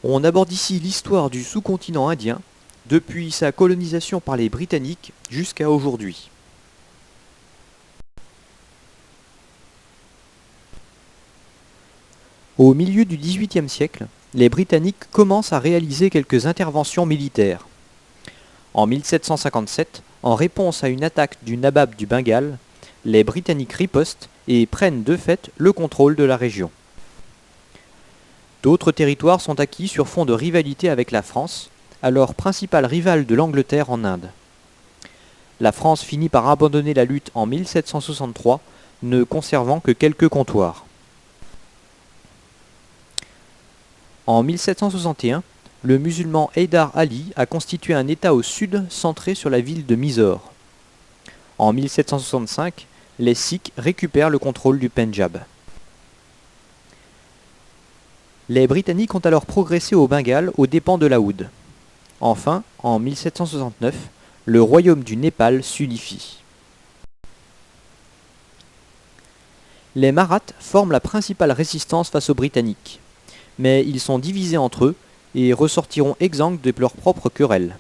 On aborde ici l'histoire du sous-continent indien, depuis sa colonisation par les Britanniques jusqu'à aujourd'hui. Au milieu du XVIIIe siècle, les Britanniques commencent à réaliser quelques interventions militaires. En 1757, en réponse à une attaque du Nabab du Bengale, les Britanniques ripostent et prennent de fait le contrôle de la région. D'autres territoires sont acquis sur fond de rivalité avec la France, alors principale rivale de l'Angleterre en Inde. La France finit par abandonner la lutte en 1763, ne conservant que quelques comptoirs. En 1761, le musulman Haydar Ali a constitué un État au sud centré sur la ville de Mysore. En 1765, les Sikhs récupèrent le contrôle du Pendjab. Les Britanniques ont alors progressé au Bengale aux dépens de l'Oudh. Enfin, en 1769, le royaume du Népal s'unifie. Les Marathas forment la principale résistance face aux Britanniques, mais ils sont divisés entre eux et ressortiront exsangues de leurs propres querelles.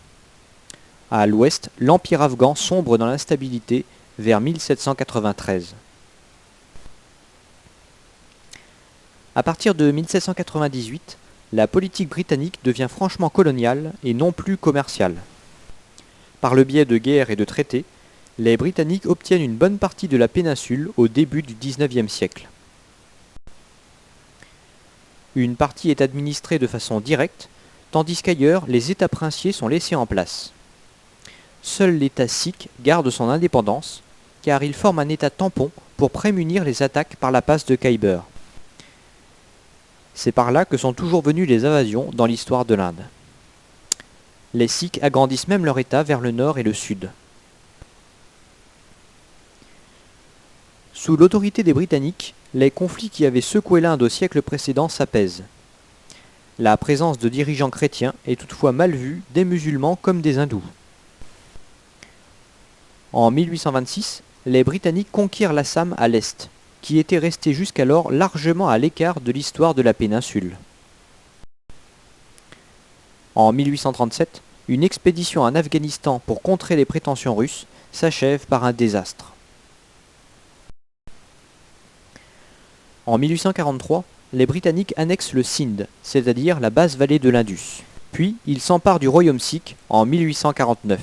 À l'ouest, l'Empire afghan sombre dans l'instabilité vers 1793. À partir de 1798, la politique britannique devient franchement coloniale et non plus commerciale. Par le biais de guerres et de traités, les Britanniques obtiennent une bonne partie de la péninsule au début du XIXe siècle. Une partie est administrée de façon directe, tandis qu'ailleurs, les États princiers sont laissés en place. Seul l'État sikh garde son indépendance, car il forme un État tampon pour prémunir les attaques par la passe de Khyber. C'est par là que sont toujours venues les invasions dans l'histoire de l'Inde. Les Sikhs agrandissent même leur État vers le nord et le sud. Sous l'autorité des Britanniques, les conflits qui avaient secoué l'Inde au siècle précédent s'apaisent. La présence de dirigeants chrétiens est toutefois mal vue des musulmans comme des hindous. En 1826, les Britanniques conquièrent l'Assam à l'est, qui était resté jusqu'alors largement à l'écart de l'histoire de la péninsule. En 1837, une expédition en Afghanistan pour contrer les prétentions russes s'achève par un désastre. En 1843, les Britanniques annexent le Sindh, c'est-à-dire la basse vallée de l'Indus. Puis, ils s'emparent du royaume sikh en 1849.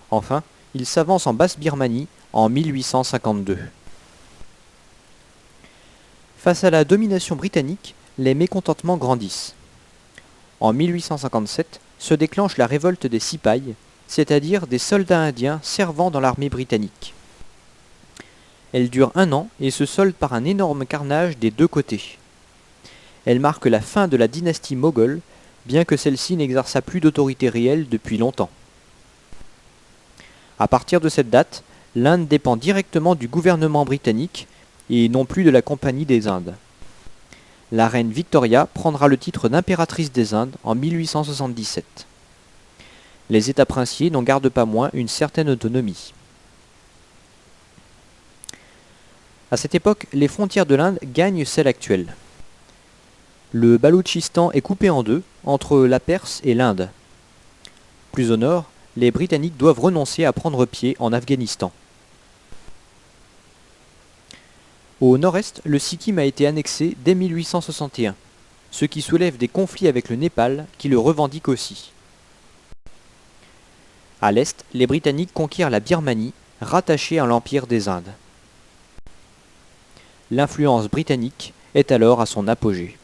Enfin, ils s'avancent en Basse-Birmanie en 1852. Face à la domination britannique, les mécontentements grandissent. En 1857 se déclenche la révolte des Sipais, c'est-à-dire des soldats indiens servant dans l'armée britannique. Elle dure 1 an et se solde par un énorme carnage des deux côtés. Elle marque la fin de la dynastie moghole, bien que celle-ci n'exerça plus d'autorité réelle depuis longtemps. À partir de cette date, l'Inde dépend directement du gouvernement britannique et non plus de la Compagnie des Indes. La reine Victoria prendra le titre d'impératrice des Indes en 1877. Les États princiers n'en gardent pas moins une certaine autonomie. À cette époque, les frontières de l'Inde gagnent celles actuelles. Le Baloutchistan est coupé en deux, entre la Perse et l'Inde. Plus au nord, les Britanniques doivent renoncer à prendre pied en Afghanistan. Au nord-est, le Sikkim a été annexé dès 1861, ce qui soulève des conflits avec le Népal qui le revendique aussi. À l'est, les Britanniques conquièrent la Birmanie, rattachée à l'Empire des Indes. L'influence britannique est alors à son apogée.